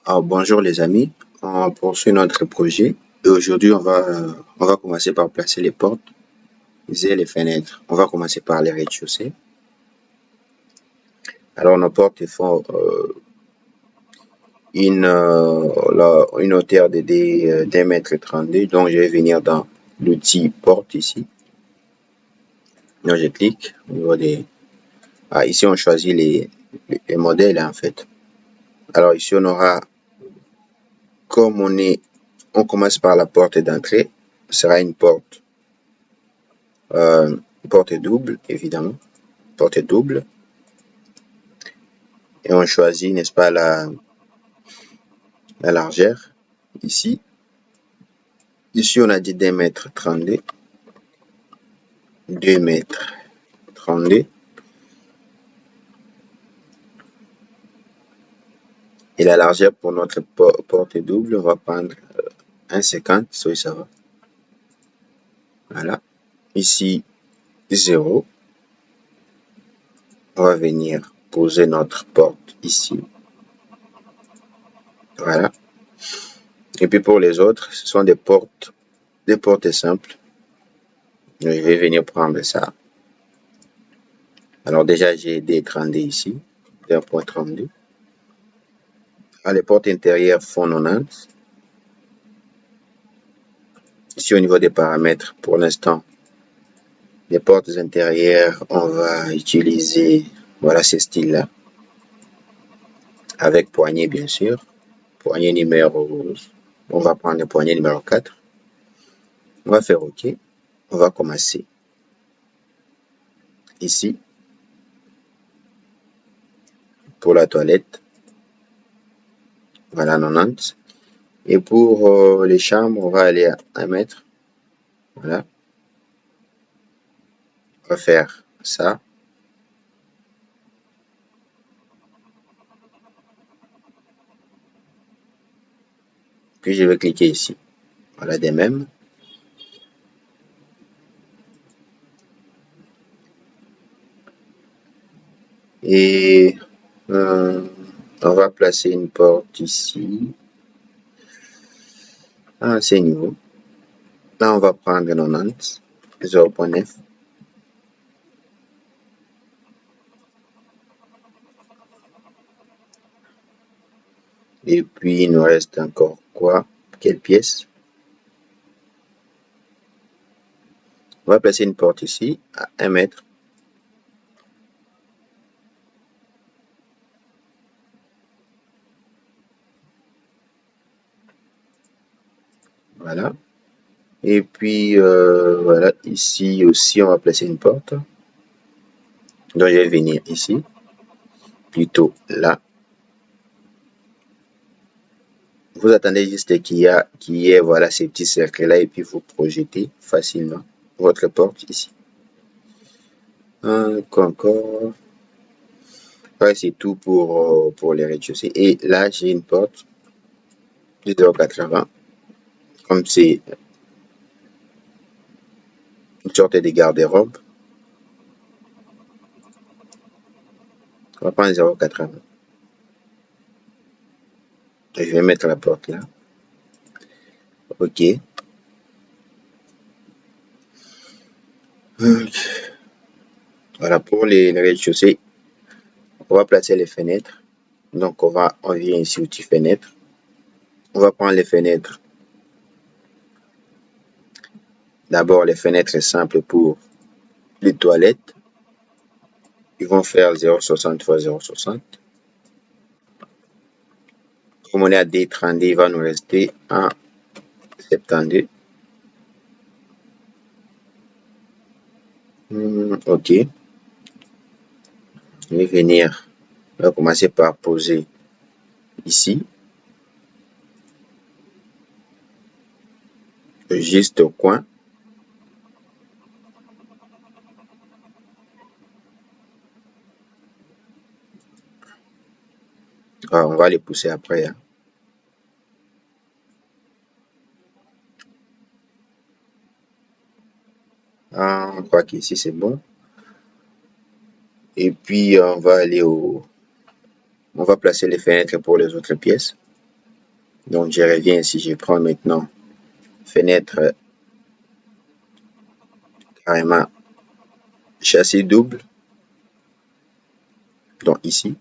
Alors, bonjour les amis, on poursuit notre projet et aujourd'hui on va commencer par placer les portes et les fenêtres. On va commencer par les rez-de-chaussée. Alors nos portes font une hauteur d'1 mètre 32, donc je vais venir dans l'outil porte ici. Donc je clique au niveau des... Ah, ici on choisit les modèles en fait. Alors ici on aura, comme on commence par la porte d'entrée, ce sera une porte double, évidemment, porte double, et on choisit, n'est-ce pas, la largeur, ici on a dit 2 mètres 32, 2 mètres 32, et la largeur pour notre porte double, on va prendre 1,50, ça va, voilà, ici 0, on va venir poser notre porte ici, voilà. Et puis pour les autres, ce sont des portes simples. Je vais venir prendre ça. Alors déjà, j'ai des 32 ici, 1.32. Les portes intérieures font 90. Ici, au niveau des paramètres, pour l'instant, les portes intérieures, on va utiliser, voilà, ce style-là, avec poignée, bien sûr. Poignée numéro, on va prendre le poignée numéro 4. On va faire OK. On va commencer ici pour la toilette. Voilà, 90. Et pour les chambres, on va aller à 1 mètre. Voilà. On va faire ça. Puis je vais cliquer ici. Voilà, des mêmes. Et on va placer une porte ici. À ces niveaux. Là, on va prendre 90, 0.9. Et puis, il nous reste encore quoi? Quelle pièce? On va placer une porte ici, à 1 mètre. Voilà. Et puis, voilà, ici aussi, on va placer une porte. Donc, je vais venir ici, plutôt là. Vous attendez juste qu'il y ait, voilà, ces petits cercles-là, et puis vous projetez facilement votre porte ici. Encore. Ouais, c'est tout pour les rez-de-chaussée. Et là, j'ai une porte de 0,80. Comme c'est une sorte de garde-robe, on va prendre 0,80. Je vais mettre la porte là. OK. Voilà, pour les rez-de-chaussée, on va placer les fenêtres. Donc, on vient ici outil fenêtre. On va prendre les fenêtres. D'abord, les fenêtres simples pour les toilettes. Ils vont faire 0,60 x 0,60. Comme on est à D32, il va nous rester 1,72. OK. Je vais venir, on va commencer par poser ici, juste au coin. Alors, on va les pousser après. Je crois qu'ici c'est bon. Et puis on va aller on va placer les fenêtres pour les autres pièces. Donc, je reviens ici, je prends maintenant fenêtre carrément châssis double. Donc, ici,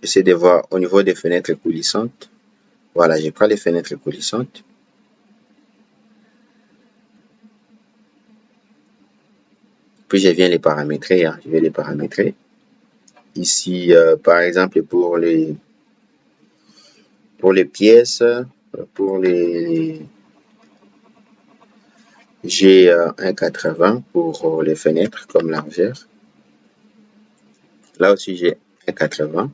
j'essaie de voir au niveau des fenêtres coulissantes. Voilà, je prends les fenêtres coulissantes. Puis, je viens les paramétrer. Hein. Je vais les paramétrer. Ici, par exemple, pour les pièces, pour les j'ai 1,80 pour les fenêtres comme largeur. Là aussi, j'ai 1,80.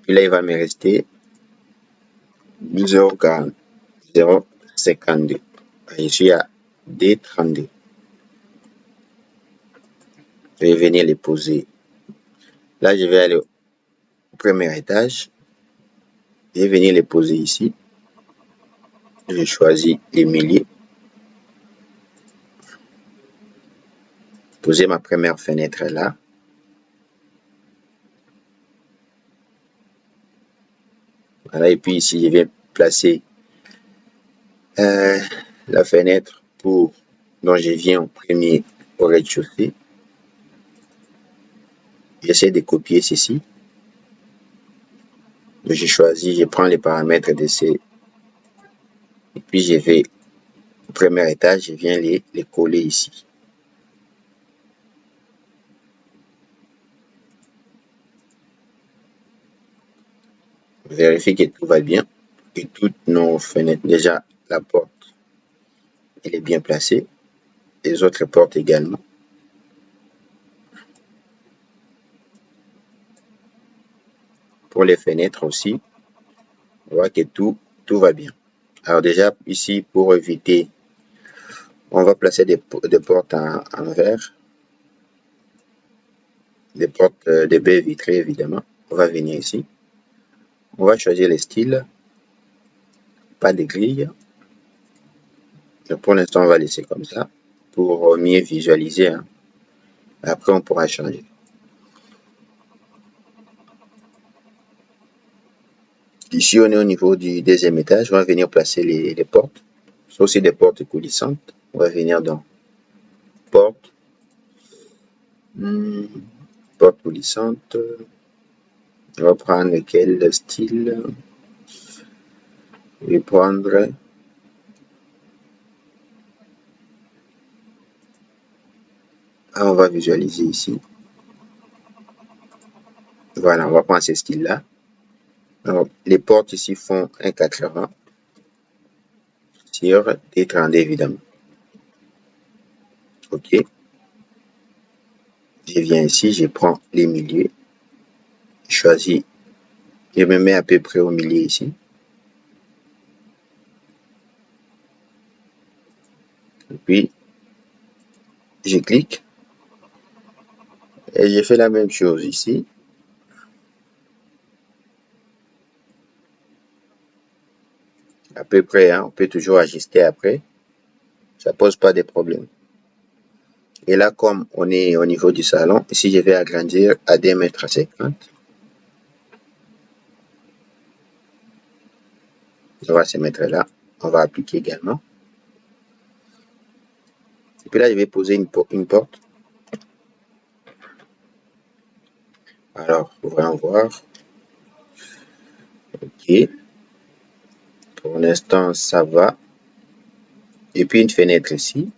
Puis là, il va me rester 0,40, 0,52. Je suis à D32. Je vais venir les poser. Là, je vais aller au premier étage. Je vais venir les poser ici. Je choisis les milliers. Poser ma première fenêtre là. Voilà, et puis ici, je vais placer la fenêtre pour dont je viens au premier au rez-de-chaussée. J'essaie de copier ceci. Je choisis, je prends les paramètres de ces. Et puis je vais au premier étage, je viens les coller ici. Vérifie que tout va bien. Que toutes nos fenêtres, déjà la porte, elle est bien placée. Les autres portes également. Pour les fenêtres aussi, on voit que tout va bien. Alors déjà ici, pour éviter, on va placer des portes en verre, des portes de baies vitrées évidemment. On va venir ici. On va choisir les styles, pas de grille. Pour l'instant, on va laisser comme ça pour mieux visualiser. Hein. Après, on pourra changer. Ici, on est au niveau du deuxième étage. On va venir placer les portes. C'est aussi des portes coulissantes. On va venir dans porte, porte coulissante. On va prendre quel style? Je vais prendre on va visualiser ici. Voilà, on va prendre ce style-là. Alors, les portes ici font 1,80 sur D32 évidemment. OK. Je viens ici, je prends les milieux. Je choisis. Je me mets à peu près au milieu ici. Et puis, je clique. Et je fais la même chose ici. À peu près, hein, on peut toujours ajuster après. Ça pose pas de problème. Et là, comme on est au niveau du salon, ici, je vais agrandir à 2,50 m. On va se mettre là. On va appliquer également. Et puis là, je vais poser une porte. Alors, voyons voir. OK. Pour l'instant, ça va. Et puis une fenêtre ici.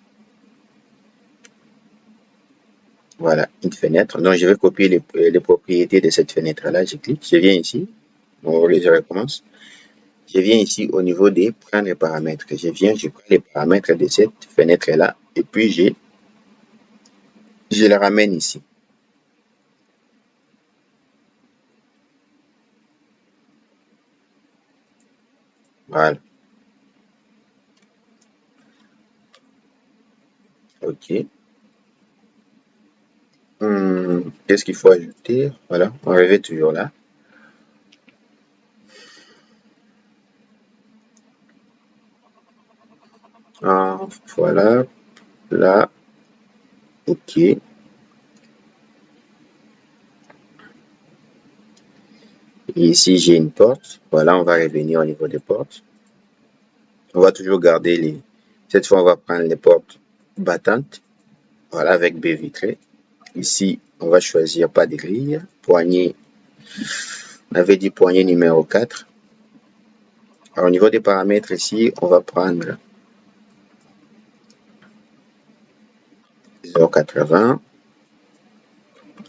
Voilà, une fenêtre. Donc, je vais copier les propriétés de cette fenêtre-là. Je clique, je viens ici. Bon, je recommence. Je viens ici au niveau des prendre les paramètres. Je viens, je prends les paramètres de cette fenêtre-là. Et puis, je la ramène ici. Voilà. OK. Qu'est-ce qu'il faut ajouter? Voilà, on revient toujours là. Voilà, là, OK. Et ici, j'ai une porte. Voilà, on va revenir au niveau des portes. On va toujours garder les... Cette fois, on va prendre les portes battantes. Voilà, avec baie vitrée. Ici, on va choisir pas de grille. Poignée, on avait dit poignée numéro 4. Alors, au niveau des paramètres ici, on va prendre 0,80,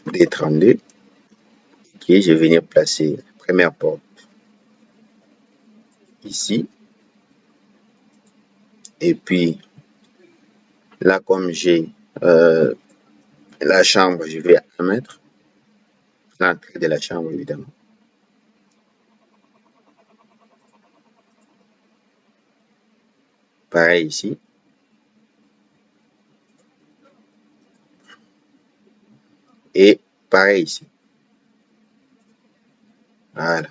D32. Ok, je vais venir placer la première porte ici. Et puis, là, comme j'ai la chambre, je vais à 1 mètre. L'entrée de la chambre, évidemment. Pareil ici. Et pareil ici. Voilà.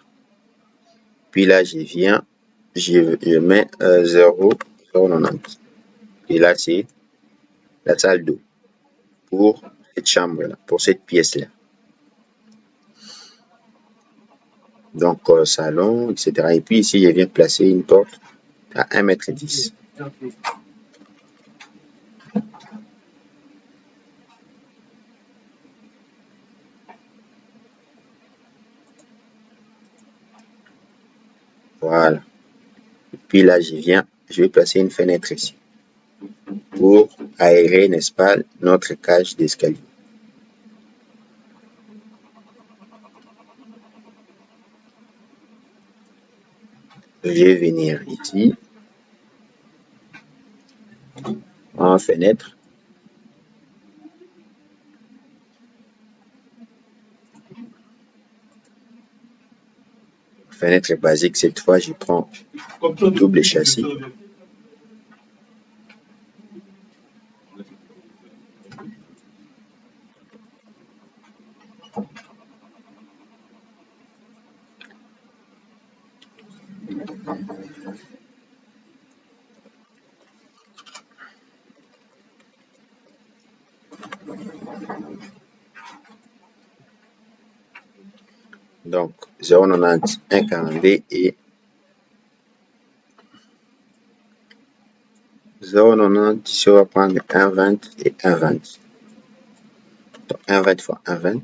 Puis là, je viens, je mets 0,90. Et là, c'est la salle d'eau pour cette chambre-là, pour cette pièce-là. Donc, salon, etc. Et puis ici, je viens placer une porte à 1,10 m. Voilà. Et puis là, je vais placer une fenêtre ici pour aérer, n'est-ce pas, notre cage d'escalier. Je vais venir ici, en fenêtre. Fenêtre basique, cette fois, je prends double châssis. Donc, 0,90, 1,42 et 0,90, ici on va prendre 1,20 et 1,20. Donc, 1,20 fois 1,20.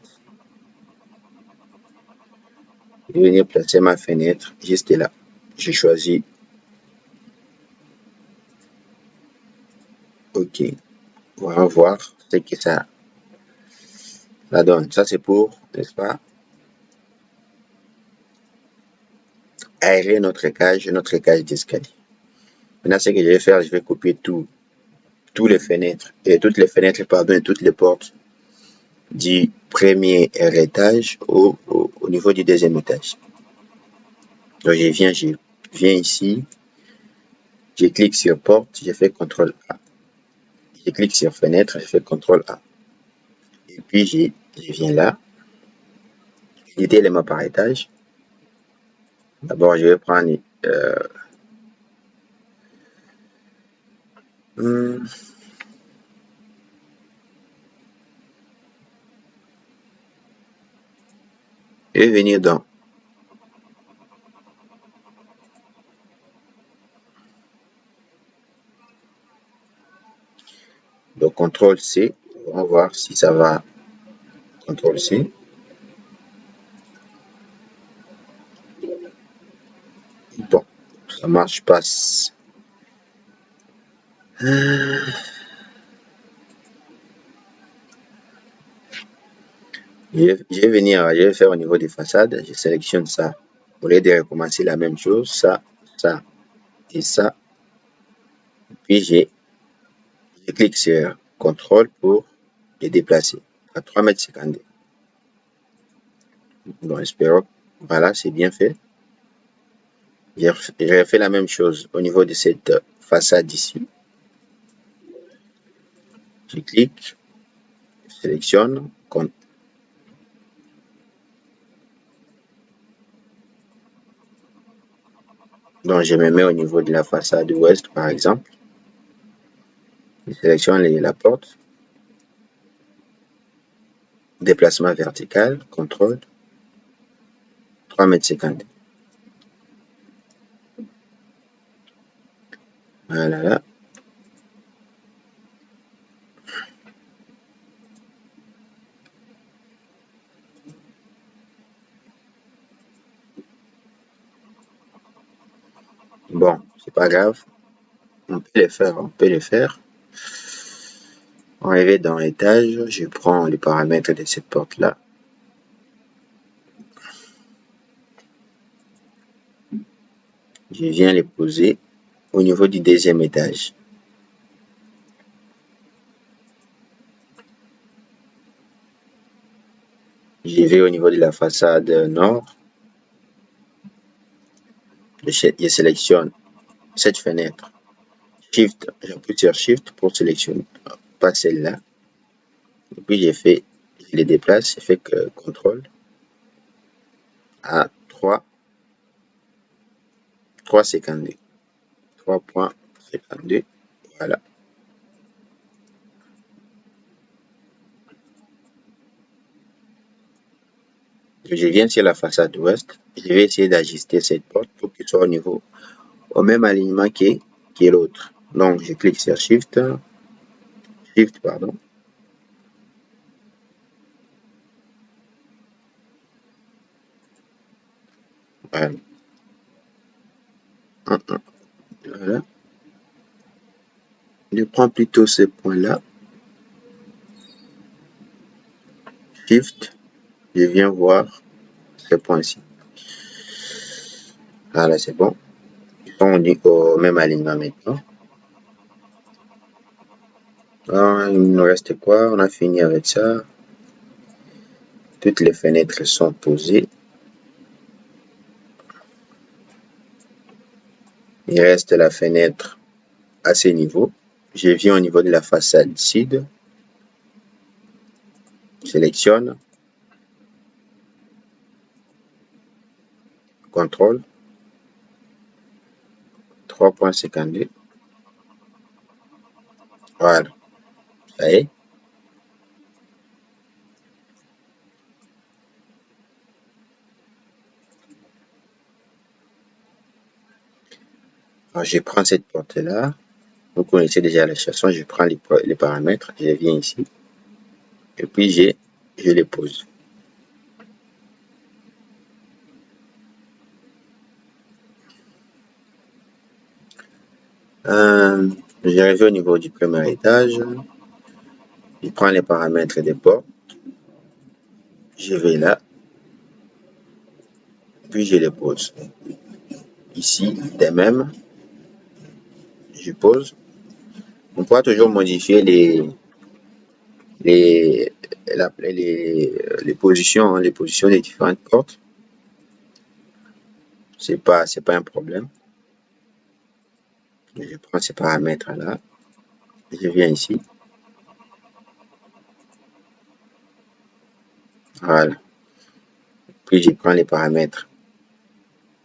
Je vais venir placer ma fenêtre juste là. J'ai choisi OK. On va voir ce que ça donne. Ça, c'est pour, n'est-ce pas, aérer notre cage d'escalier. Maintenant, ce que je vais faire, je vais couper toutes les fenêtres, pardon, et toutes les portes du premier étage au niveau du deuxième étage. Donc, je viens ici, je clique sur porte, je fais CTRL A. Je clique sur fenêtre, je fais CTRL A. Et puis, je viens là, éditer éléments par étage. D'abord, je vais prendre je vais venir dans le CTRL C. On va voir si ça va. CTRL C. Bon, ça marche pas. Je vais faire au niveau des façades. Je sélectionne ça. Au lieu de recommencer la même chose, ça et ça. Puis je clique sur CTRL pour les déplacer à 3,52 m. Bon, espérons. Voilà, c'est bien fait. Je refais la même chose au niveau de cette façade ici. Je clique, je sélectionne, donc je me mets au niveau de la façade ouest par exemple. Je sélectionne la porte, déplacement vertical, CTRL, 3,50 m. Voilà là. Bon, c'est pas grave. On peut les faire, on peut les faire. Arrivé dans l'étage, je prends les paramètres de cette porte-là. Je viens les poser au niveau du deuxième étage. Je vais au niveau de la façade nord. Je sélectionne cette fenêtre. Shift, j'appuie sur Shift pour sélectionner, pas celle-là. Et puis je les déplace, je fais que CTRL à 3,52. 3,52. Voilà. Je viens sur la façade ouest. Je vais essayer d'ajuster cette porte pour qu'elle soit au même alignement que l'autre. Donc je clique sur Shift, pardon. Voilà. Voilà. Je prends plutôt ce point-là. Shift, je viens voir ce point-ci. Voilà, c'est bon. On dit au même alignement maintenant. Alors, il nous reste quoi? On a fini avec ça. Toutes les fenêtres sont posées. Il reste la fenêtre à ce niveau. Je viens au niveau de la façade sud. Sélectionne. CTRL. 3,52. Voilà. Ça y est. Alors, je prends cette porte-là. Vous connaissez déjà la chanson. Je prends les paramètres. Je viens ici. Et puis, je les pose. J'arrive au niveau du premier étage. Je prends les paramètres des portes. Je vais là. Puis je les pose. Ici, de même. Je pose. On pourra toujours modifier les, les positions des différentes portes. C'est pas un problème. Je prends ces paramètres là. Je viens ici. Voilà. Puis je prends les paramètres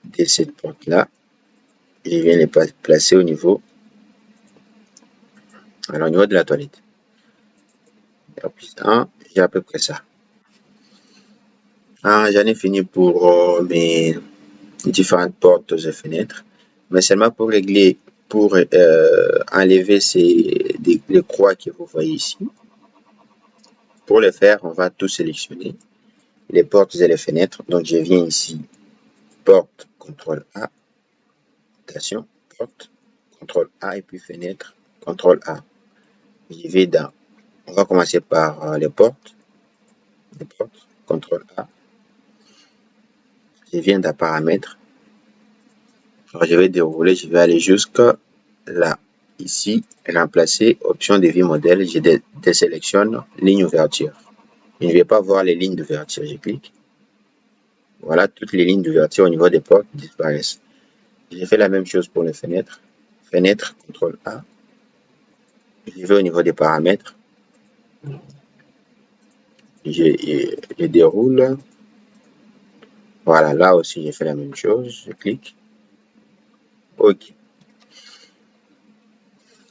de cette porte là. Je viens les placer au niveau. Alors, au niveau de la toilette. J'ai à peu près ça. J'en ai fini pour mes différentes portes et fenêtres. Mais seulement pour régler, pour enlever les croix que vous voyez ici. Pour le faire, on va tout sélectionner. Les portes et les fenêtres. Donc, je viens ici. Porte, CTRL A. Attention, porte, CTRL A et puis fenêtre, CTRL A. Je vais dans. On va commencer par les portes. CTRL A. Je viens dans paramètres. Alors, je vais dérouler, je vais aller jusqu'à là. Ici, remplacer option de vie modèle, je désélectionne ligne ouverture. Je ne vais pas voir les lignes d'ouverture, je clique. Voilà, toutes les lignes d'ouverture au niveau des portes disparaissent. J'ai fait la même chose pour les fenêtres. Fenêtre, CTRL A. Je vais au niveau des paramètres. Je déroule. Voilà, là aussi, j'ai fait la même chose. Je clique. OK.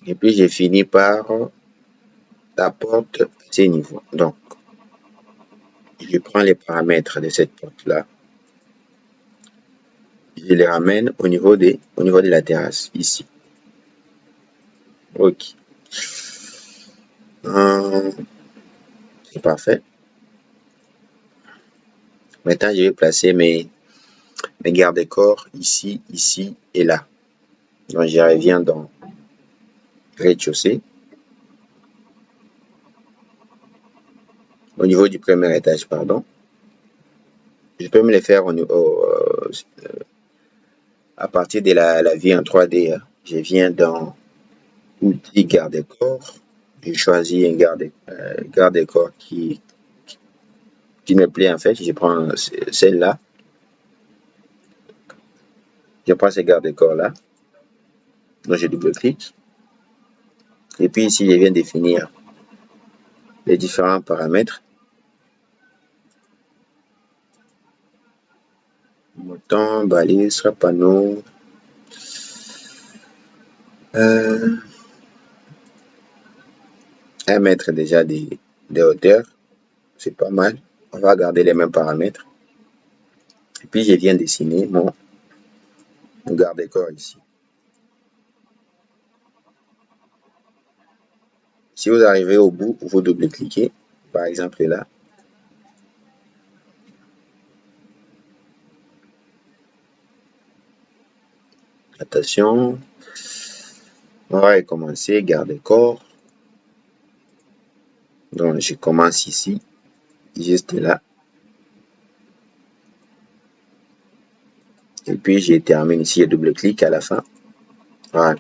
Et puis, j'ai fini par la porte à ce niveau. Donc, je prends les paramètres de cette porte-là. je les ramène au niveau de la terrasse, ici. Ok. C'est parfait. Maintenant, je vais placer mes garde-corps ici, ici et là. Donc, je reviens dans rez-de-chaussée. Au niveau du premier étage, pardon. Je peux me les faire à partir de la vue en 3D. Je viens dans outils garde-corps. Je choisis un garde-corps qui me plaît en fait. Je prends celle-là. Je prends ce garde-corps là. Donc je double-clique. Et puis ici, je viens définir les différents paramètres. Montant, balise, panneau. 1 mètre déjà de hauteur. C'est pas mal. On va garder les mêmes paramètres. Et puis je viens dessiner mon garde-corps ici. Si vous arrivez au bout, vous double-cliquez. Par exemple là. Attention. On va recommencer, garde-corps. Donc je commence ici, juste là. Et puis je termine ici, je double-clique à la fin. Voilà.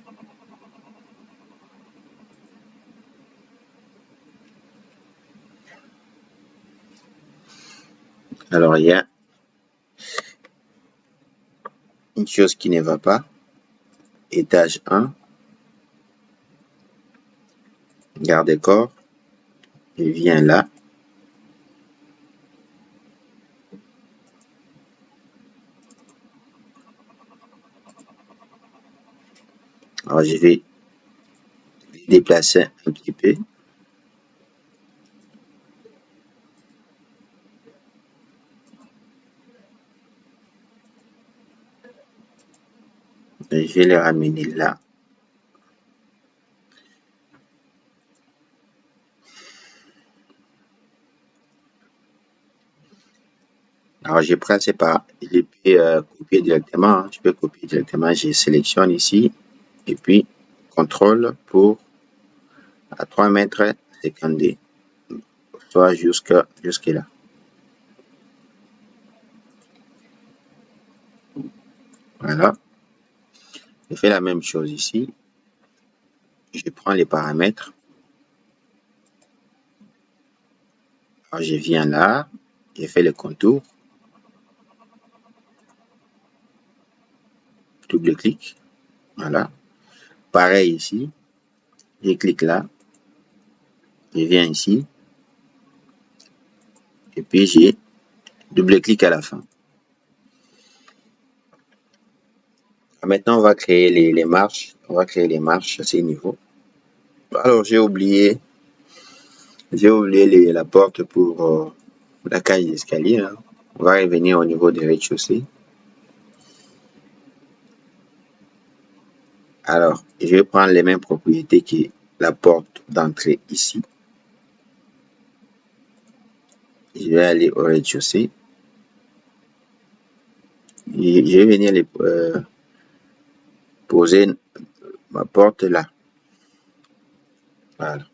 Alors il y a une chose qui ne va pas. Étage 1. Garde-corps. Je viens là. Alors je vais déplacer un petit peu. Et je vais les ramener là. Alors je prends c'est pas, je peux copier directement. Je peux copier directement. Je sélectionne ici. Et puis contrôle pour à 3 mètres 52. Soit jusque là. Voilà. Je fais la même chose ici. Je prends les paramètres. Alors je viens là. Je fais le contour. Double-clic. Voilà. Pareil ici. Je clique là. Je viens ici. Et puis j'ai double-clic à la fin. Maintenant, on va créer les marches. On va créer les marches à ces niveaux. Alors, j'ai oublié la porte pour la cage d'escalier. Hein. On va revenir au niveau des rez-de-chaussée. Alors, je vais prendre les mêmes propriétés que la porte d'entrée ici. Je vais aller au rez-de-chaussée. Je vais venir poser ma porte là. Voilà.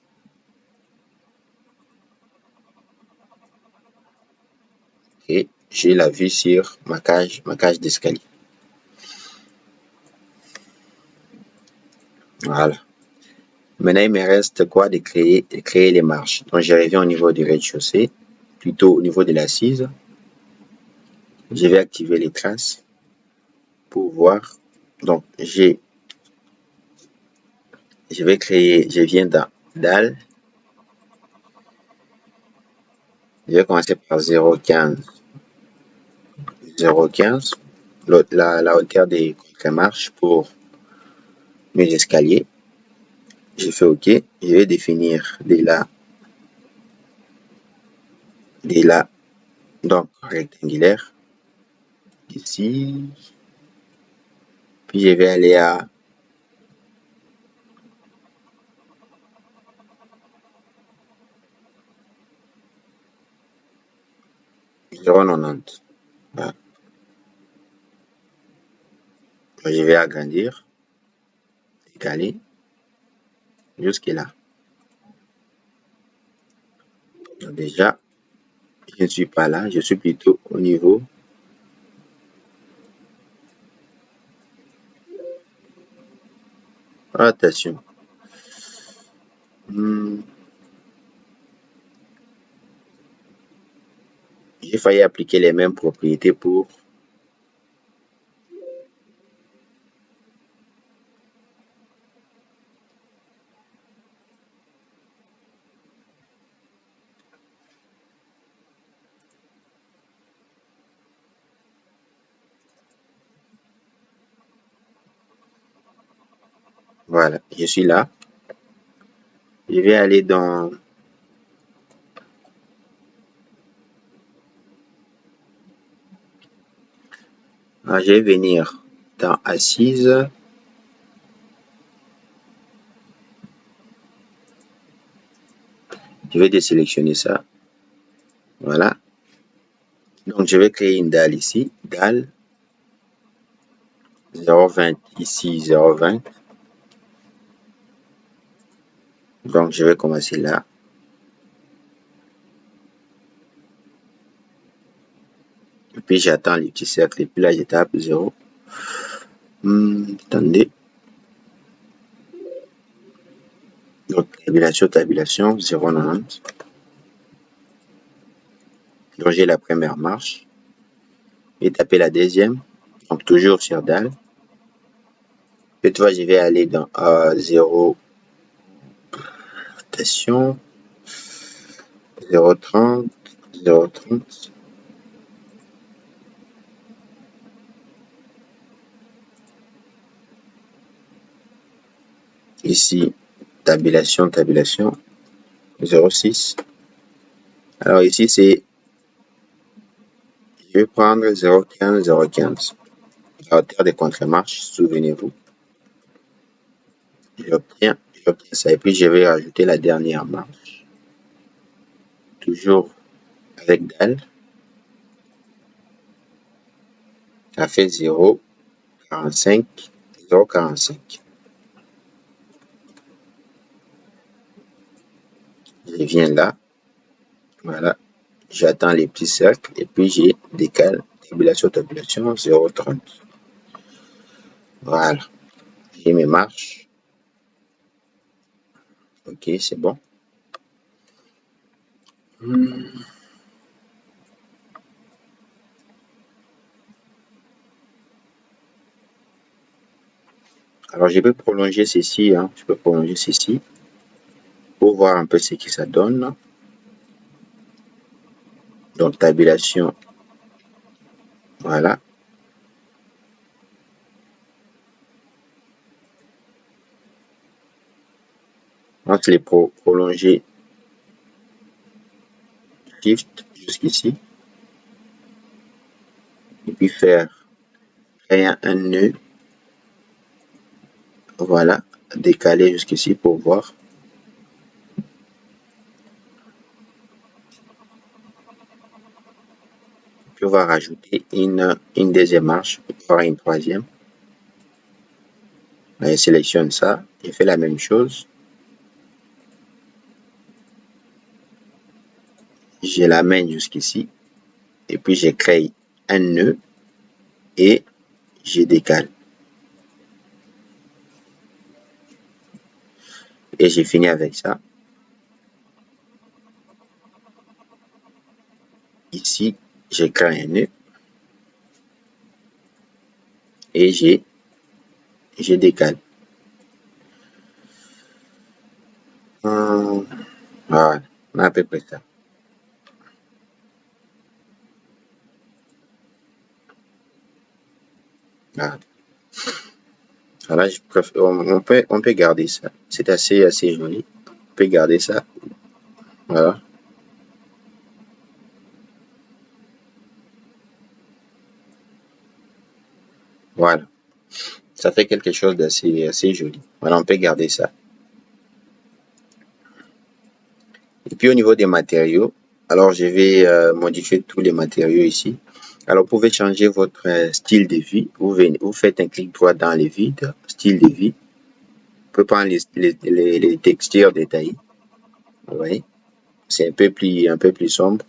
Et j'ai la vue sur ma cage d'escalier. Voilà. Maintenant, il me reste quoi de créer les marches. Donc, je reviens au niveau du rez-de-chaussée, plutôt au niveau de l'assise. Je vais activer les traces pour voir. Donc, je viens dans dalle. Je vais commencer par 0,15. 0,15. La hauteur des contre-marches pour mes escaliers. Je fais OK. Je vais définir de là, donc rectangulaire. Ici. 0,15. Puis je vais aller à 0,90. Voilà. Je vais agrandir, décaler jusque là. Donc déjà, je ne suis pas là, je suis plutôt au niveau. Attention. J'ai failli appliquer les mêmes propriétés pour voilà, je suis là. Je vais aller dans je vais venir dans Assise. Je vais désélectionner ça. Voilà. Donc, je vais créer une dalle ici. Dalle 0,20 ici, 0,20. Donc, je vais commencer là. Et puis, j'attends les petits cercles. Et puis là, je tape 0. Attendez. Donc, tabulation, 0,90. Donc, j'ai la première marche. Et taper la deuxième. Donc, toujours sur dalle. Cette fois, je vais aller dans 0. Attention. 0,30. 0,30. Ici, tabulation, 0,6. Alors ici, c'est, je vais prendre 0,15, 0,15. À hauteur des contre-marches, souvenez-vous. J'obtiens ça. Et puis, je vais rajouter la dernière marche. Toujours avec dalle. Ça fait 0,45, 0,45. Je viens là. Voilà. J'attends les petits cercles. Et puis, j'ai décale, tabulation, 0,30. Voilà. J'ai mes marches. Ok, c'est bon. Alors, je peux prolonger ceci. Je peux prolonger ceci pour voir un peu ce que ça donne. Donc, tabulation. Voilà. On va les prolonger Shift jusqu'ici. Et puis créer un nœud. Voilà. Décaler jusqu'ici pour voir. Puis on va rajouter une deuxième marche, voire une troisième. Je sélectionne ça et fais la même chose. Je l'amène jusqu'ici. Et puis je crée un nœud et je décale. Et j'ai fini avec ça. Ici, je crée un nœud et je décale. Voilà, à peu près ça. Voilà. Voilà, on peut garder ça. C'est assez joli. On peut garder ça. Voilà. Voilà. Ça fait quelque chose d'assez assez joli. Voilà, on peut garder ça. Et puis au niveau des matériaux, alors je vais modifier tous les matériaux ici. Alors vous pouvez changer votre style de vie. Vous faites un clic droit dans les vides, style de vie. Vous pouvez prendre les textures détaillées. Vous voyez, c'est un peu plus sombre.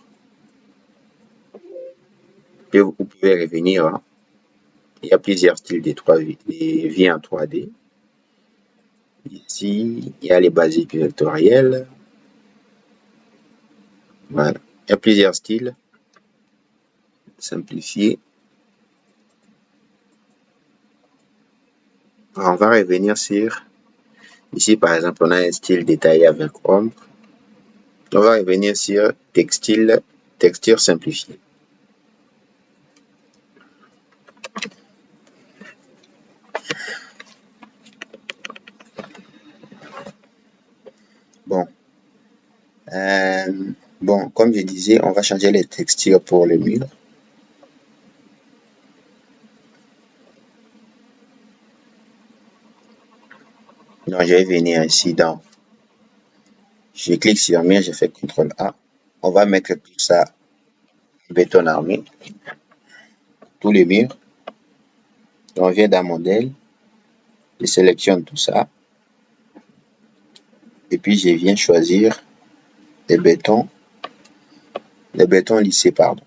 Puis vous pouvez revenir, hein. Il y a plusieurs styles de des vies en 3D. Ici, il y a les basiques vectoriels. Voilà. Il y a plusieurs styles. Simplifier. Alors, on va revenir sur, ici par exemple, on a un style détaillé avec ombre. On va revenir sur texture simplifiée. Bon, bon, comme je disais, on va changer les textures pour le mur. Donc, je vais venir ici dans, je clique sur mur, je fais CTRL A. On va mettre tout ça en béton armé, tous les murs. On vient dans modèle, je sélectionne tout ça. Et puis, je viens choisir les bétons lissés, pardon.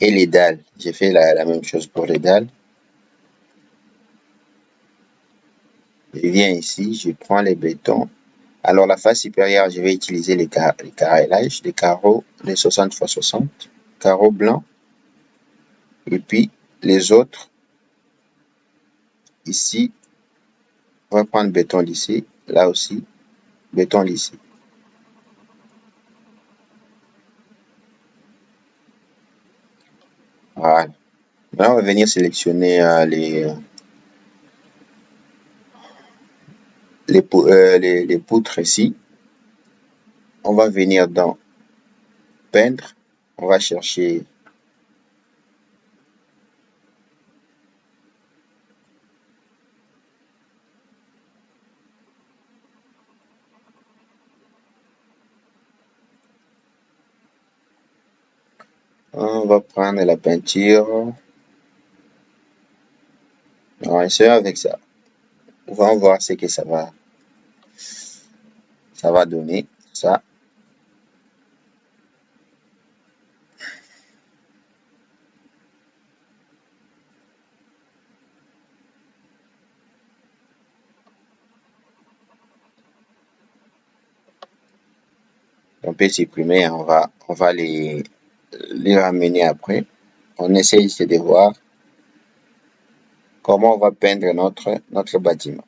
Et les dalles, j'ai fait la même chose pour les dalles. Je viens ici, je prends les bétons. Alors la face supérieure, je vais utiliser les carrelages, les carreaux, les 60 x 60, carreaux blancs. Et puis les autres, ici, on va prendre béton lissé, là aussi, béton lissé. Voilà. Maintenant, on va venir sélectionner les poutres ici. On va venir dans peindre, on va chercher on va prendre la peinture. On va essayer avec ça. On va voir ce que ça va donner. Ça. On peut supprimer, on va les ramener après. On essaye de voir comment on va peindre notre bâtiment.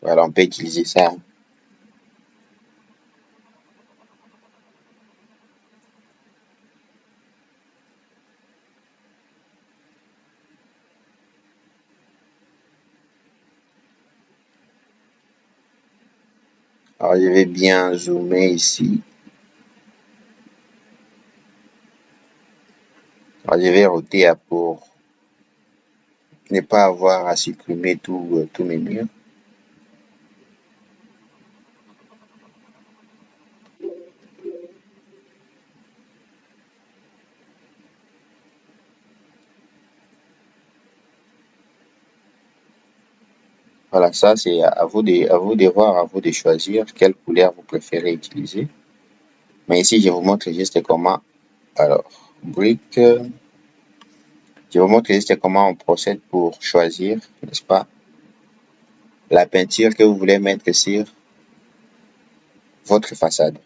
Voilà, on peut utiliser ça. Alors, je vais bien zoomer ici. Alors, je vais roter pour ne pas avoir à supprimer tous mes murs. Voilà, ça c'est à vous de voir, à vous de choisir quelle couleur vous préférez utiliser. Mais ici, je vous montre juste comment. Alors, brique. Je vous montre juste comment on procède pour choisir, n'est-ce pas, la peinture que vous voulez mettre sur votre façade.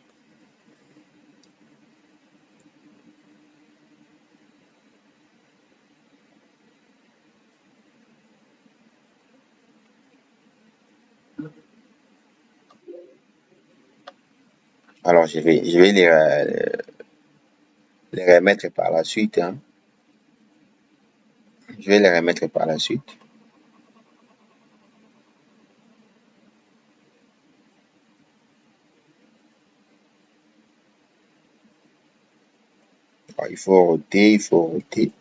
Alors, je vais les remettre par la suite, hein. Je vais les remettre par la suite. Alors, il faut ôter, il faut ôter.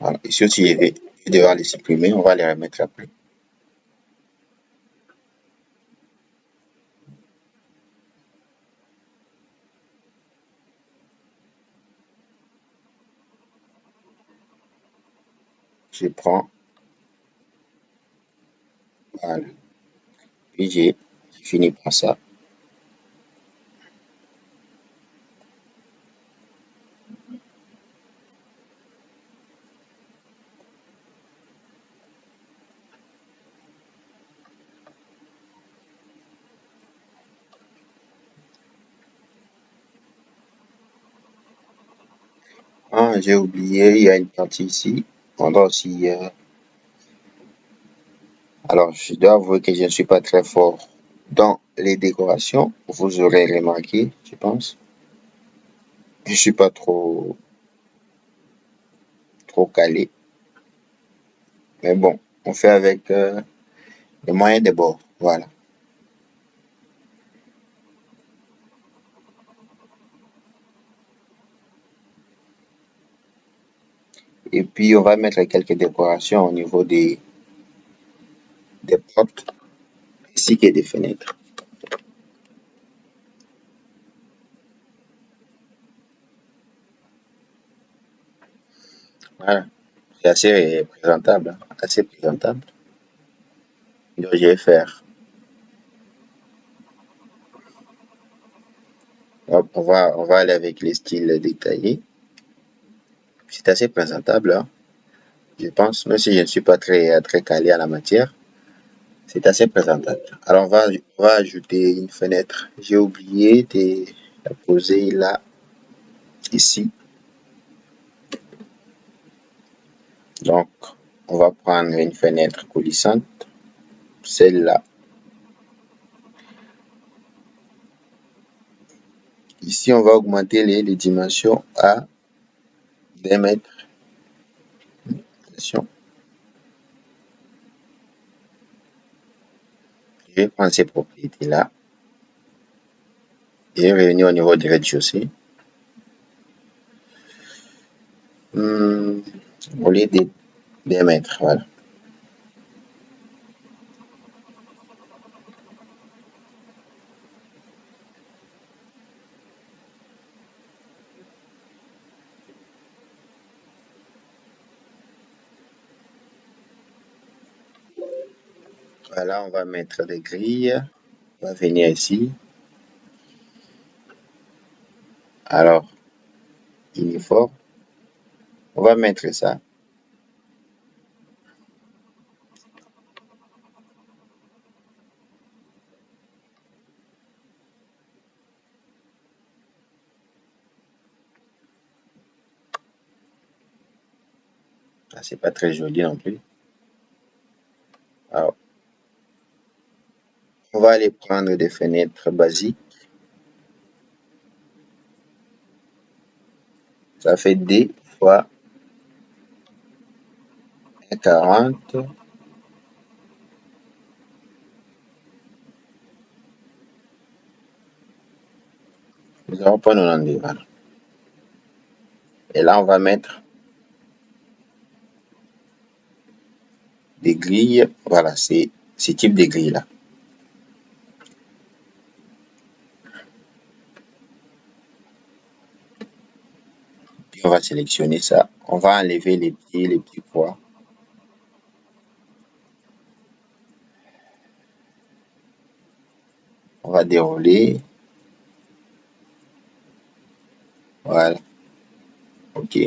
Voilà. Ici aussi, je vais devoir les supprimer. On va les remettre après. Je prends, voilà. Puis j'ai fini par ça. Ah, j'ai oublié, il y a une partie ici. On doit aussi. Alors, je dois avouer que je ne suis pas très fort dans les décorations. Vous aurez remarqué, je pense. Je suis pas trop calé. Mais bon, on fait avec les moyens de bord. Voilà. Et puis, on va mettre quelques décorations au niveau des portes ainsi que des fenêtres. Voilà. C'est assez présentable, hein, assez présentable. Donc, je vais faire. Hop, on va aller avec les styles détaillés. C'est assez présentable, hein, je pense, même si je ne suis pas très calé à la matière. C'est assez présentable. Alors, on va ajouter une fenêtre. J'ai oublié de la poser là, ici. Donc, on va prendre une fenêtre coulissante, celle-là. Ici, on va augmenter les dimensions à 2 mètres. Attention. Je vais prendre ces propriétés-là et revenir au niveau du rez-de-chaussée. Au lieu de 2 mètres, voilà. Voilà, on va mettre des grilles. On va venir ici. Alors, uniforme. On va mettre ça. Ah, c'est pas très joli non plus. Alors, on va aller prendre des fenêtres basiques. Ça fait D fois 1,40. Nous allons prendre 92. Voilà. Et là, on va mettre des grilles. Voilà, c'est ce type de grille-là. Puis on va sélectionner ça. On va enlever les petits poids. On va dérouler. Voilà. OK.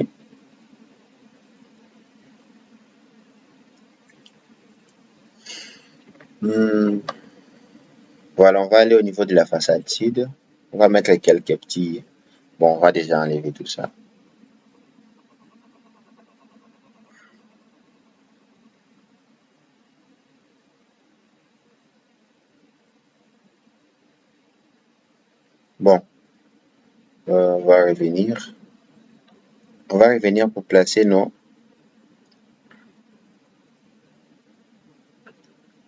Hmm, voilà, on va aller au niveau de la façade sud. On va mettre quelques petits. Bon, on va déjà enlever tout ça. Bon, on va revenir. On va revenir pour placer nos,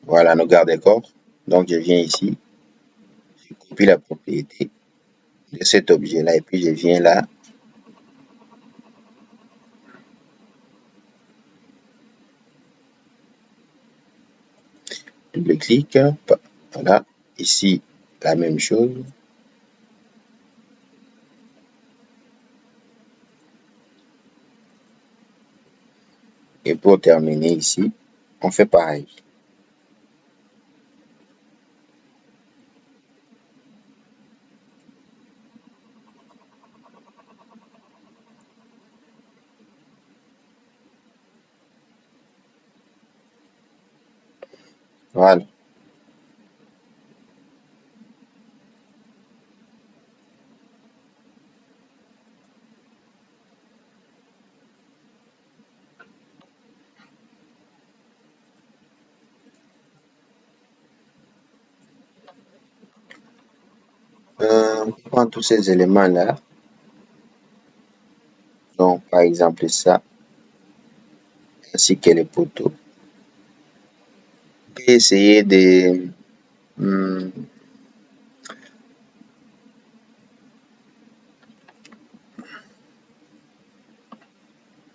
voilà, nos garde-corps. Donc, je viens ici, je copie la propriété de cet objet-là et puis je viens là. Double-clic, voilà, ici, la même chose. Et pour terminer ici, on fait pareil. Voilà. On prend tous ces éléments-là. Donc, par exemple, ça, ainsi que les poteaux. On peut essayer de...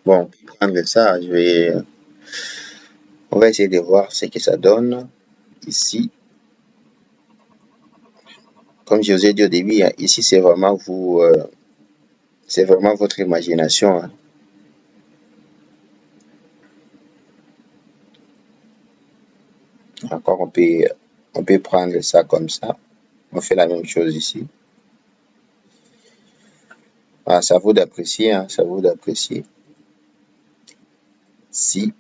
bon, pour prendre ça, on va essayer de voir ce que ça donne ici. Comme je vous ai dit au début, ici, c'est vraiment vous, c'est vraiment votre imagination. Hein. Encore, on peut prendre ça comme ça. On fait la même chose ici. Ah, ça vaut d'apprécier, hein, ça vaut d'apprécier si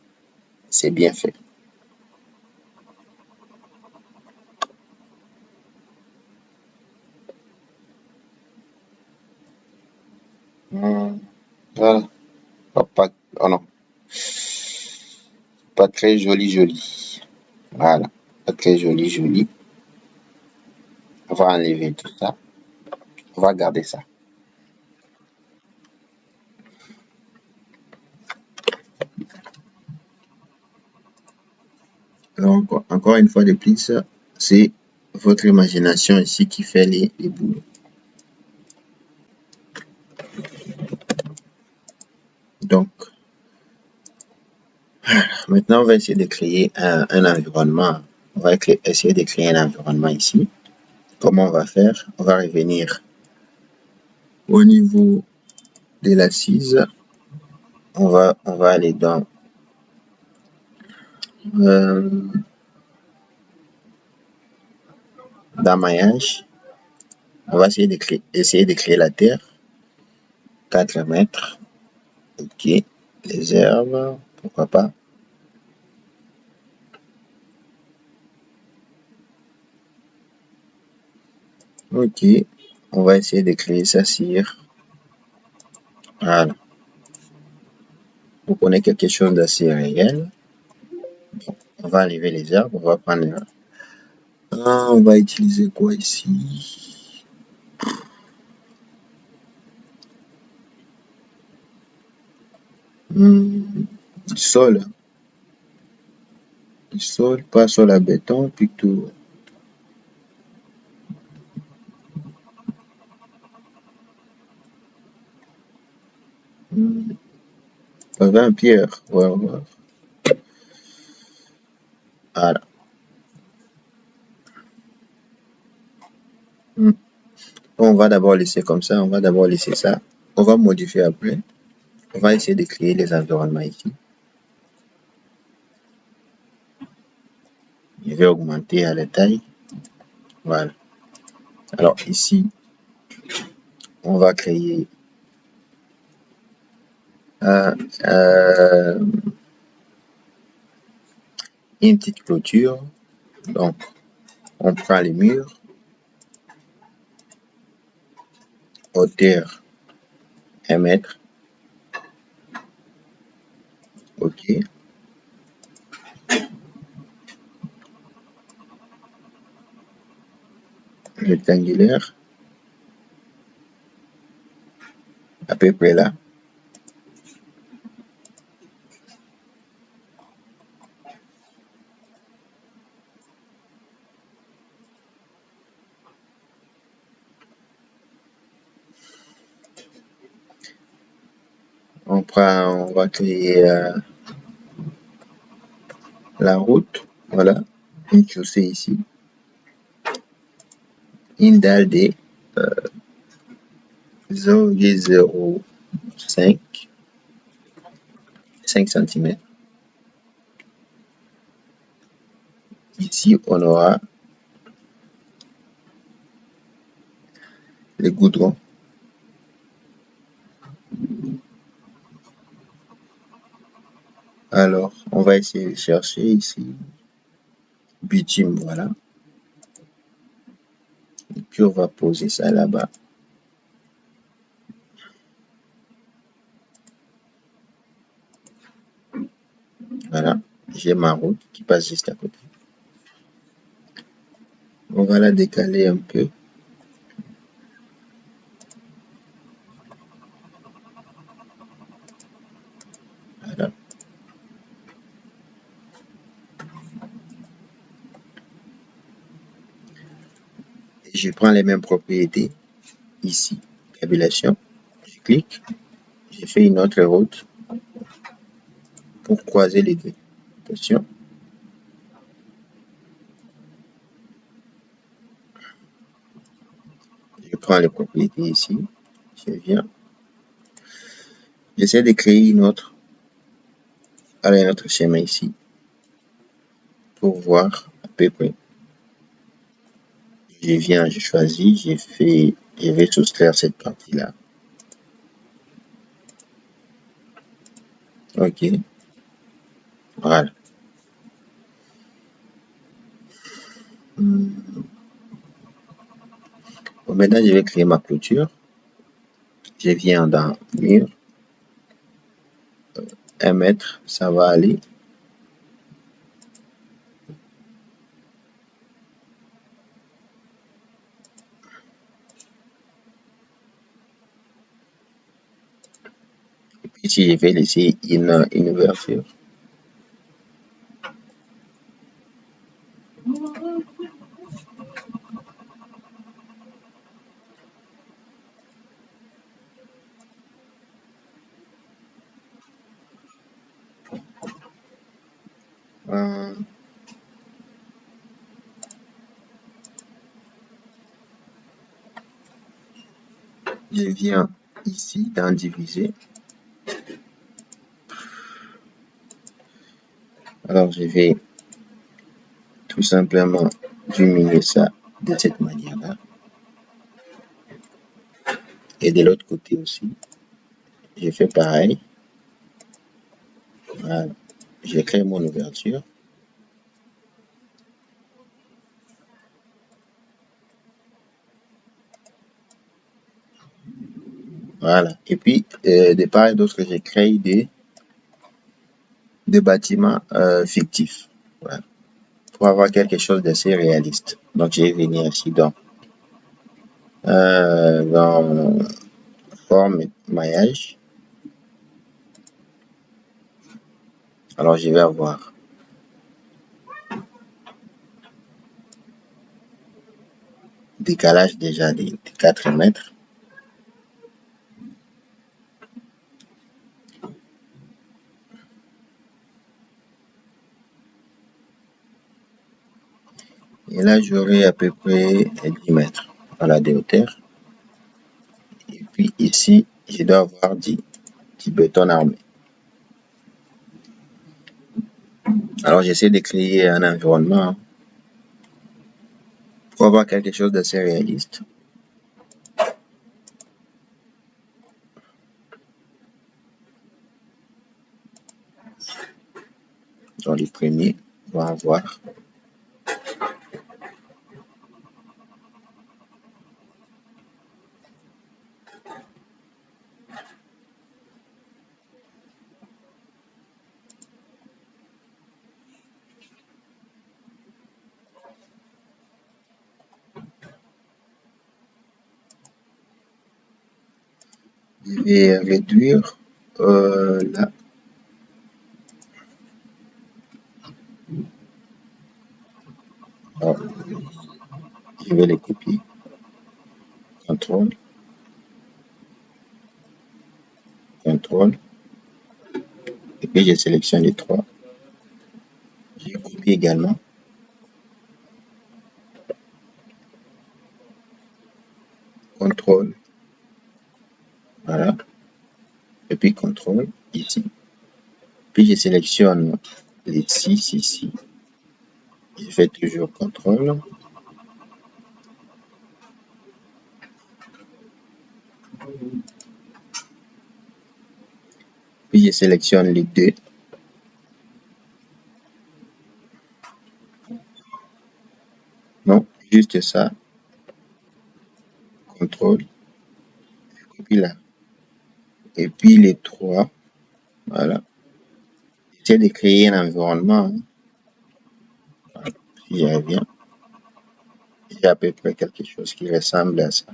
c'est bien fait. Voilà. Pas, oh non, pas très joli, joli. Voilà, pas très joli, joli. On va enlever tout ça. On va garder ça. Donc, encore une fois de plus, c'est votre imagination ici qui fait les boulots. Donc, maintenant, on va essayer de créer un environnement. On va essayer de créer un environnement ici. Comment on va faire? On va revenir au niveau de l'assise. On va aller euh, dans maillage. On va essayer de créer la terre. 4 mètres. Ok. Les herbes, pourquoi pas. Ok. On va essayer de créer ça sur. Voilà. Pour qu'on ait quelque chose d'assez réel. On va enlever les herbes. On va prendre. On va utiliser quoi ici? Du sol. Du sol, pas sol à béton, plutôt. Pavé en pierre. Ouais, ouais. Voilà. On va d'abord laisser comme ça. On va d'abord laisser ça. On va modifier après. On va essayer de créer les environnements ici. Je vais augmenter à la taille. Voilà. Alors ici, on va créer une petite clôture. Donc, on prend les murs, hauteur 1 mètre. OK. Rectangulaire, à peu près là. On va créer la route. Voilà. Une chaussée ici. Une dalle de 0,05 5 cm. Ici, on aura les goudrons. Alors, on va essayer de chercher ici. Bitume, voilà. Et puis, on va poser ça là-bas. Voilà. J'ai ma route qui passe juste à côté. On va la décaler un peu. Voilà. Et je prends les mêmes propriétés ici. Tabulation. Je clique. J'ai fait une autre route pour croiser les deux. Attention. Je prends les propriétés ici. Je viens. J'essaie de créer une autre. Allez, un autre schéma ici. Pour voir à peu près. Je viens, je choisis, je vais soustraire cette partie-là. Ok. Voilà. Bon, maintenant, je vais créer ma clôture. Je viens dans mur. 1 mètre, ça va aller. Et puis ici, je vais laisser une ouverture. Je viens ici dans diviser. Alors, je vais tout simplement diminuer ça de cette manière-là. Et de l'autre côté aussi, je fais pareil. Voilà. Je crée mon ouverture. Voilà. Et puis, de part et d'autre, j'ai créé des bâtiments fictifs. Voilà. Pour avoir quelque chose d'assez réaliste. Donc, je vais venir ici dans forme maillage. Alors, je vais avoir décalage déjà de 4 mètres. Et là, j'aurai à peu près 10 mètres à la de hauteur. Et puis ici, je dois avoir du béton armé. Alors, j'essaie de créer un environnement pour avoir quelque chose d'assez réaliste. Dans les premiers, on va avoir je vais réduire là. Alors, je vais les copier. Contrôle, contrôle. et puis je sélectionne les trois. Je copie également. Contrôle. Voilà. Et puis contrôle ici. Puis je sélectionne les 6 ici. Je fais toujours contrôle. Puis je sélectionne les 2. Non, juste ça. Contrôle. Je copie là. Et puis les 3. Voilà. J'essaie de créer un environnement. Voilà. Si j'y reviens, j'ai à peu près quelque chose qui ressemble à ça.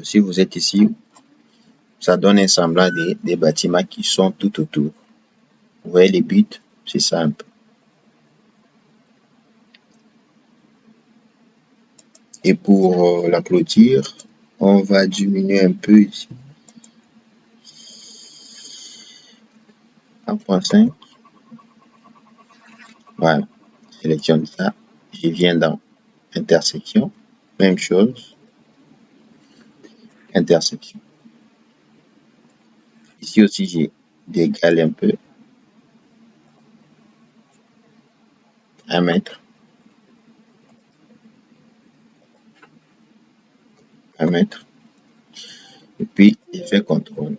Si vous êtes ici, ça donne un semblant des bâtiments qui sont tout autour. Vous voyez les buts, c'est simple. Et pour la clôture, on va diminuer un peu ici. 1.5. Voilà. Je sélectionne ça. Je viens dans intersection. Même chose. Intersection. Ici aussi, j'ai décalé un peu. 1 mètre. 1 mètre. Et puis, je fais contrôle.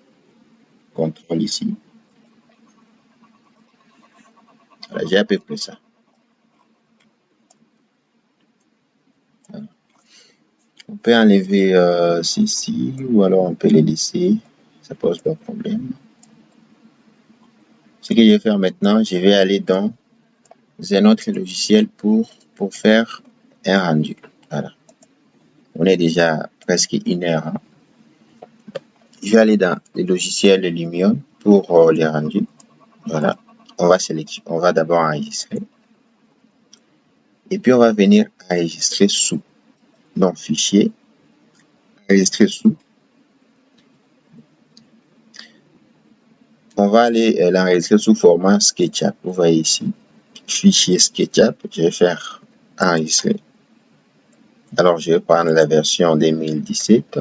Contrôle ici. Voilà, j'ai à peu près ça. Voilà. On peut enlever ceci ou alors on peut les laisser. Ça pose pas de problème. Ce que je vais faire maintenant, je vais aller dans un autre logiciel pour faire un rendu. Voilà. On est déjà presque 1 heure. Hein. Je vais aller dans le logiciel Lumion pour les rendus. Voilà. On va d'abord enregistrer. Et puis on va venir enregistrer sous. Donc fichier, enregistrer sous. On va aller l'enregistrer sous format SketchUp. Vous voyez ici. Fichier SketchUp. Je vais faire enregistrer. Alors je vais prendre la version 2017.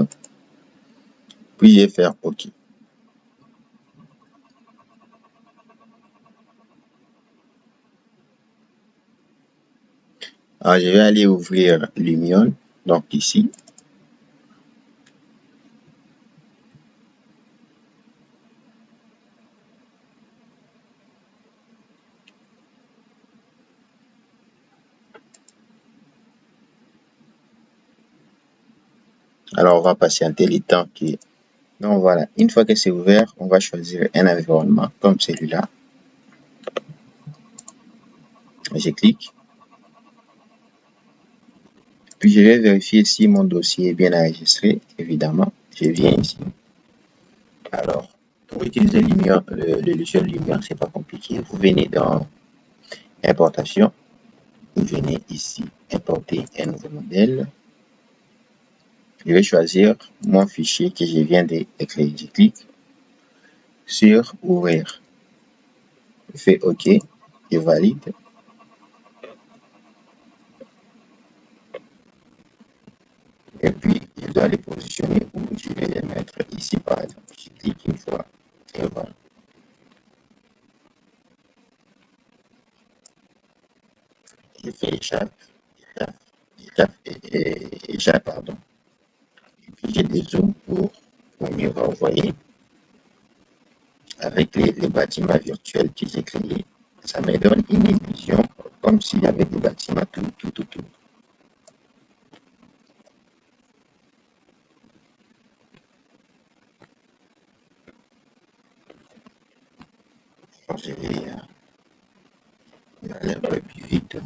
Puis je vais faire OK. Alors, je vais aller ouvrir Lumion, donc ici. Alors, on va patienter le temps qui... Donc, voilà. Une fois que c'est ouvert, on va choisir un environnement comme celui-là. Je clique. Puis, je vais vérifier si mon dossier est bien enregistré. Évidemment, je viens ici. Alors, pour utiliser le logiciel Lumion, c'est pas compliqué. Vous venez dans Importation. Vous venez ici, importer un nouveau modèle. Je vais choisir mon fichier que je viens d'écrire. Je clique sur Ouvrir. Je fais OK. Je valide. Et puis, je dois les positionner où je vais les mettre ici, par exemple. Je clique une fois et voilà. Je fais échappe, pardon. Et puis, j'ai des zooms pour mieux voir, vous voyez, avec les bâtiments virtuels que j'ai créés. Ça me donne une illusion comme s'il y avait des bâtiments tout autour. Je vais aller un peu plus vite.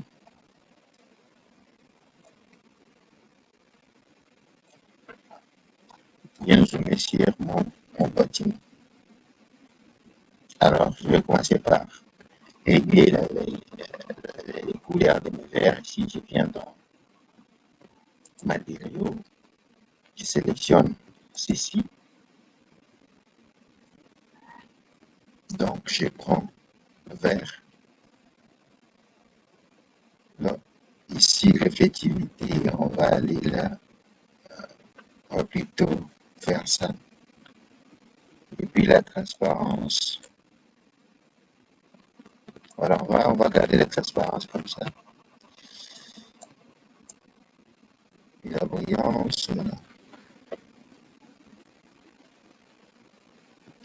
Bien zoomer sur mon bâtiment. Alors, je vais commencer par régler les couleurs de mes verres. Ici, je viens dans matériaux, je sélectionne ceci. Donc, je prends le vert. Là, ici, réflectivité, on va aller là. On va plutôt faire ça. Et puis la transparence. Voilà, on va garder la transparence comme ça. Et la brillance, voilà.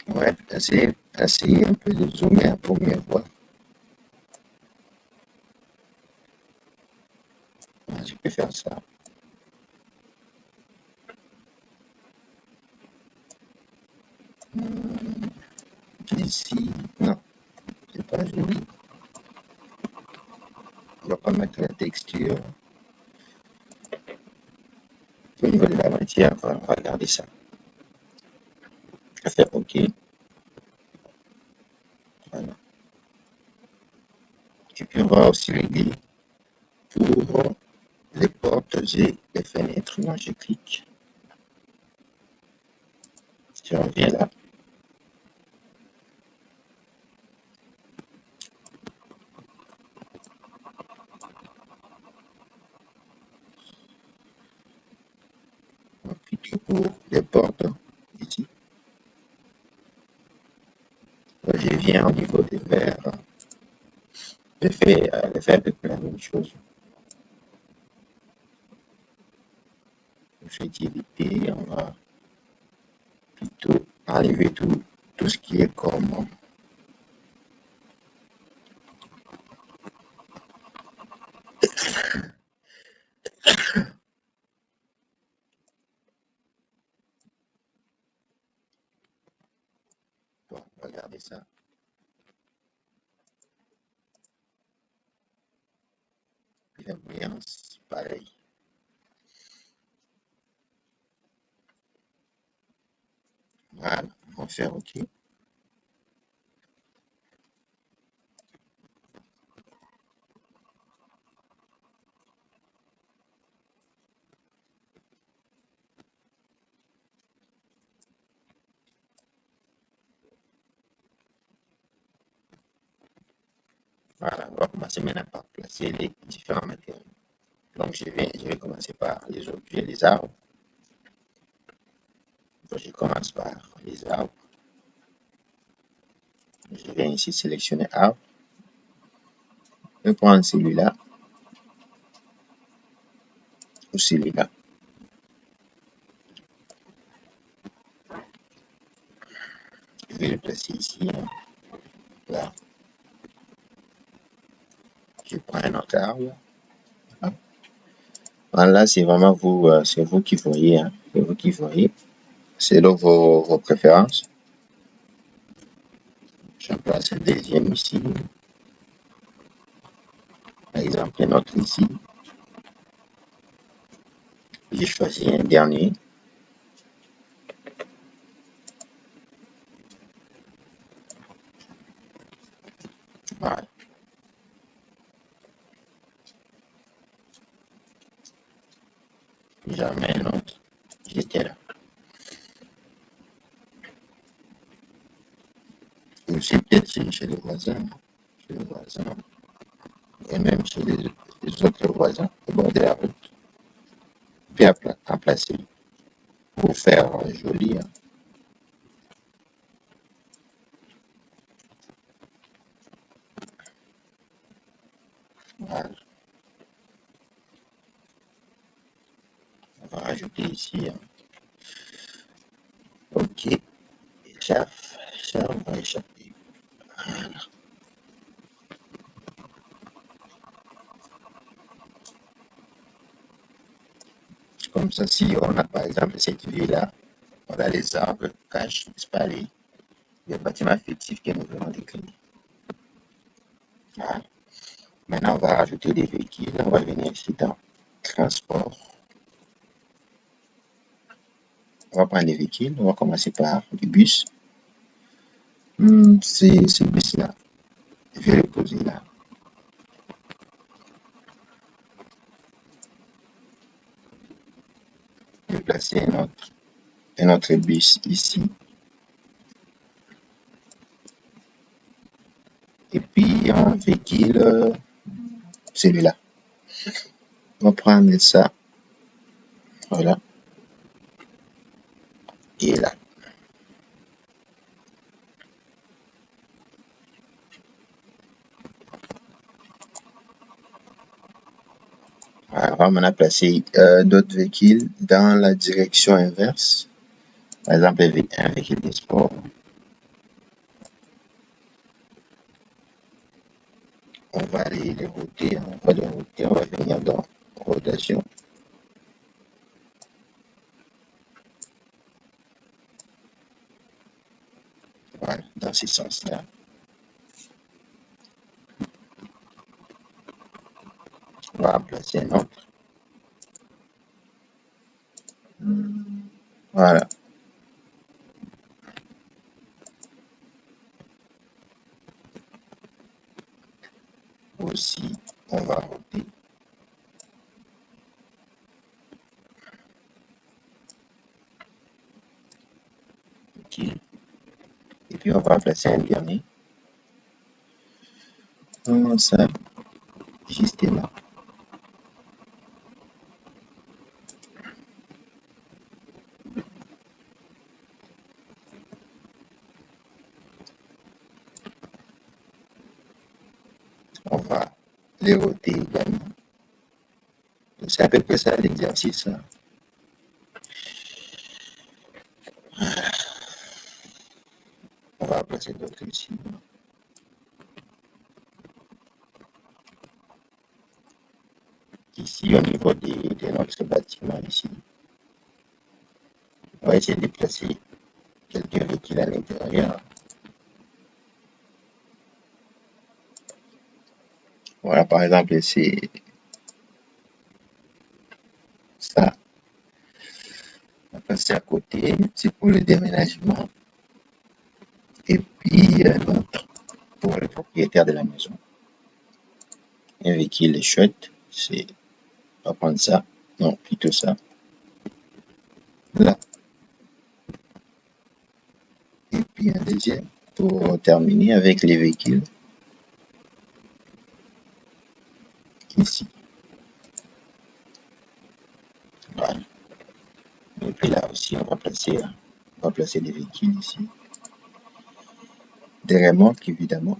Ouais, essayer un peu de zoomer pour mieux voir. Ouais, je peux faire ça. Ici, non, c'est pas joli. On va pas mettre la texture. Au niveau de la matière, on va regarder ça. Je vais faire OK. Voilà. Et puis on va aussi régler pour les portes et les fenêtres. Moi, je clique. Si on vient là, on clique pour les portes. Ici, je viens au niveau des verres. Je fais à peu près la même chose. Effectivité, on va plutôt enlever tout ce qui est comme. Bon, regardez ça. Puis la brillance, pareil. Voilà, on va faire OK. Voilà, on va commencer maintenant par placer les différents matériaux. Donc, je vais commencer par les objets, les arbres. Donc, je commence par les arbres. Je vais ici sélectionner arbre. Je vais prendre celui-là ou celui-là. Je vais le placer ici. Là. Je prends un autre arbre. Là, c'est vraiment vous, c'est vous qui voyez. Hein. C'est vous qui voyez. Selon vos préférences. Je place un deuxième ici. Par exemple, un autre ici. Je choisis un dernier. Voilà. J'en mets un autre. J'étais là. Aussi, peut-être chez les voisins. Chez les voisins. Et même chez les autres voisins au bord de la route. Puis à placer pour faire joli. Hein. Voilà. On va rajouter ici. Hein. OK. Échappe. Ça, on va échapper. Voilà. Comme ça, si on a par exemple cette vue-là, on a les arbres cachés, disparus, les bâtiments fictifs que nous voulons décliner. Voilà. Maintenant, on va rajouter des véhicules. On va venir ici dans transport. On va prendre les véhicules. On va commencer par le bus. C'est ce bus-là. Je vais le poser là. Je vais placer un autre bus ici. Et puis en véhicule, celui-là. On va prendre ça, voilà, et là. Alors, on a placé d'autres véhicules dans la direction inverse. Par exemple, un véhicule de sport. On va aller les router, on va venir dans rotation. Voilà, dans ce sens-là. On va placer un autre. Voilà. Aussi, on va router. OK. Et puis, on va placer un dernier. Comment ça? Juste là. On va les router également. C'est à peu près ça l'exercice. On va placer d'autres ici. Ici, au niveau de notre bâtiment, ici, on va essayer de placer quelques véhicules à l'intérieur. Voilà, par exemple, c'est ça. On va passer à côté, c'est pour le déménagement. Et puis, l'autre, pour le propriétaire de la maison. Un véhicule est chouette, c'est, on va prendre ça, non, plutôt ça, là. Et puis un deuxième pour terminer avec les véhicules ici. Voilà. Et puis là aussi, on va placer des véhicules ici. Des remorques, évidemment.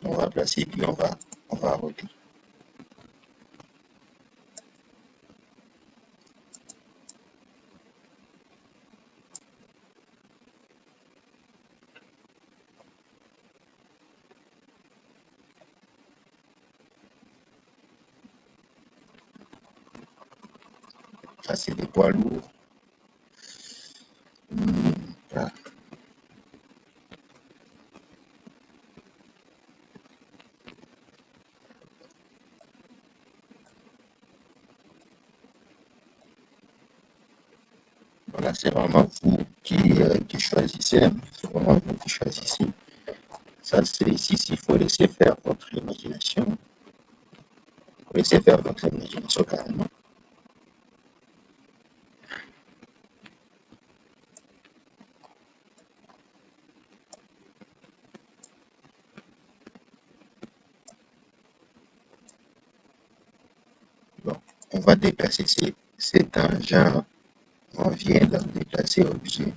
On va placer, puis on va router. Ça, c'est des poids lourds. Voilà. Voilà, c'est vraiment vous qui choisissez. C'est vraiment vous qui choisissez. Ça, c'est ici, il faut laisser faire votre imagination. Il faut laisser faire votre imagination carrément. Bon, on va déplacer ces tangents. On vient de déplacer objet.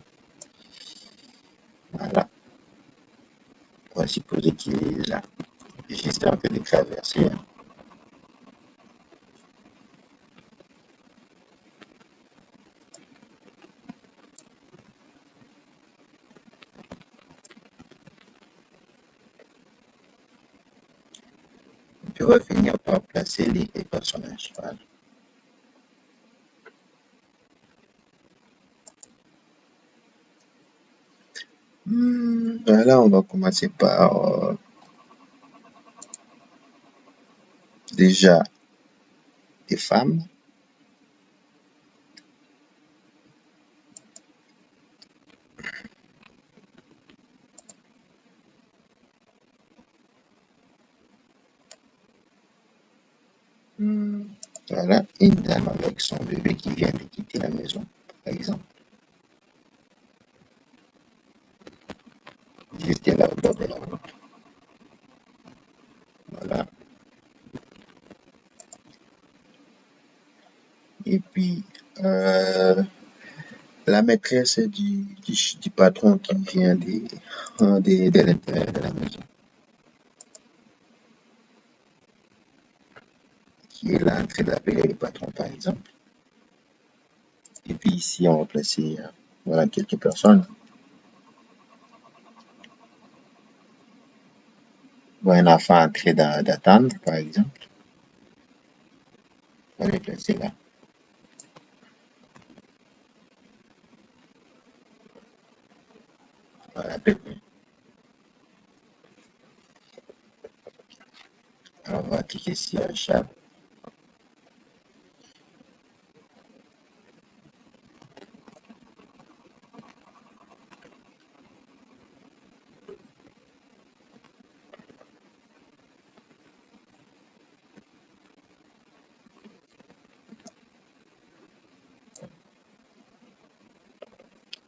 Voilà. On va supposer qu'il est là. Juste un peu de traverser. Puis on va finir par placer les personnages. Voilà. Voilà, on va commencer par déjà des femmes. Voilà, une dame avec son bébé qui vient de quitter la maison, par exemple. Juste là au bord de la route. Voilà. Et puis, la maîtresse du patron qui vient de l'intérieur de la maison, qui est là en train d'appeler le patron, par exemple. Et puis ici, on va placer voilà, quelques personnes. Voilà, un enfant en train d'attendre, par exemple. On va les placer là. Voilà, à peu près. Alors, on va cliquer sur chat.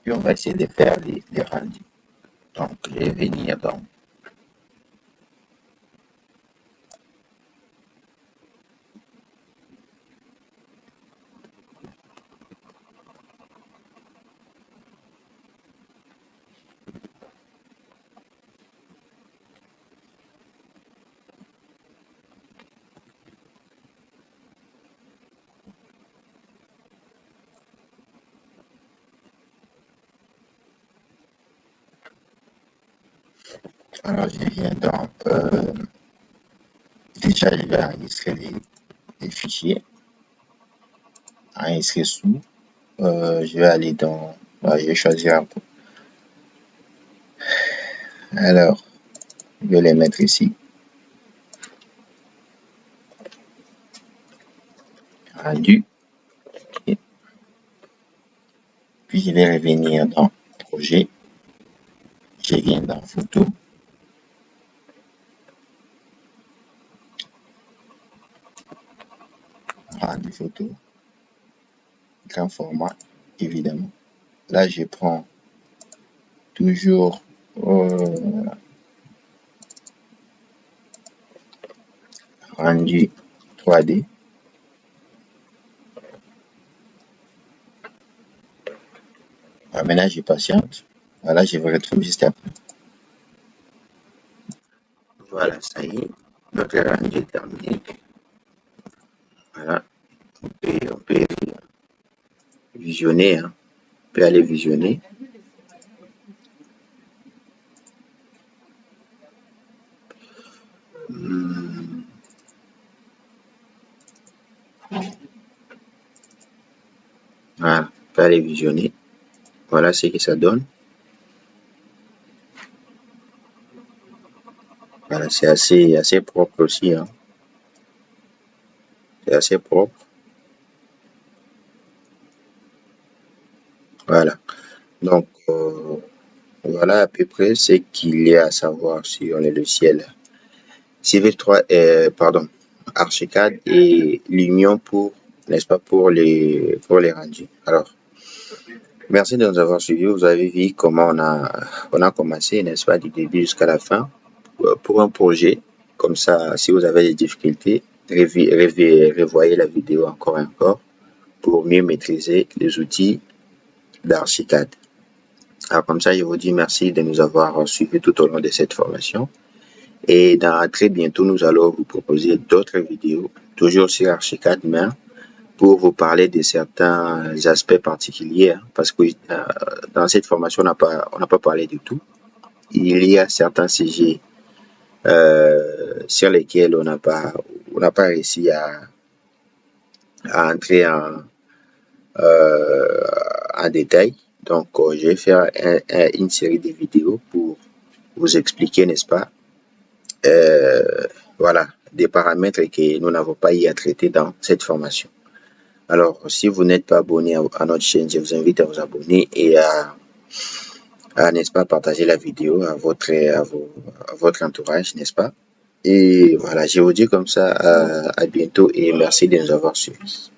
Puis on va essayer de faire les rendus. Donc, je vais venir dans alors, je viens dans déjà, je vais enregistrer les fichiers, enregistrer sous. Je vais aller dans, je vais choisir un peu. Alors, je vais les mettre ici. Rendu. Et puis, je vais revenir dans projet. Je viens dans photo. Rendu photo. Grand format, évidemment. Là, je prends toujours rendu 3D. Alors, maintenant, je patiente. Voilà, je vous retrouve juste après. Voilà, ça y est. Notre rendu est terminé. Voilà, on peut visionner. Hein. On peut aller visionner. Voilà, on peut aller visionner. Voilà ce que ça donne. Voilà, c'est assez propre aussi. Hein. C'est assez propre. Voilà. Donc, voilà à peu près ce qu'il y a à savoir sur les logiciels Civil 3, pardon, Archicad et Lumion pour, n'est-ce pas, pour les rendus. Alors, merci de nous avoir suivis. Vous avez vu comment on a commencé, n'est-ce pas, du début jusqu'à la fin pour un projet. Comme ça, si vous avez des difficultés, revoyez la vidéo encore et encore pour mieux maîtriser les outils d'Archicad. Alors comme ça, je vous dis merci de nous avoir suivis tout au long de cette formation. Et dans très bientôt, nous allons vous proposer d'autres vidéos, toujours sur Archicad, mais pour vous parler de certains aspects particuliers, parce que dans cette formation, on n'a pas parlé du tout. Il y a certains sujets sur lesquels on n'a pas réussi à entrer en détail. Donc, je vais faire une série de vidéos pour vous expliquer, n'est-ce pas, voilà, des paramètres que nous n'avons pas eu à traiter dans cette formation. Alors, si vous n'êtes pas abonné à notre chaîne, je vous invite à vous abonner et à n'est-ce pas, partager la vidéo à votre entourage, n'est-ce pas? Et voilà, je vous dis comme ça à bientôt et merci de nous avoir suivis.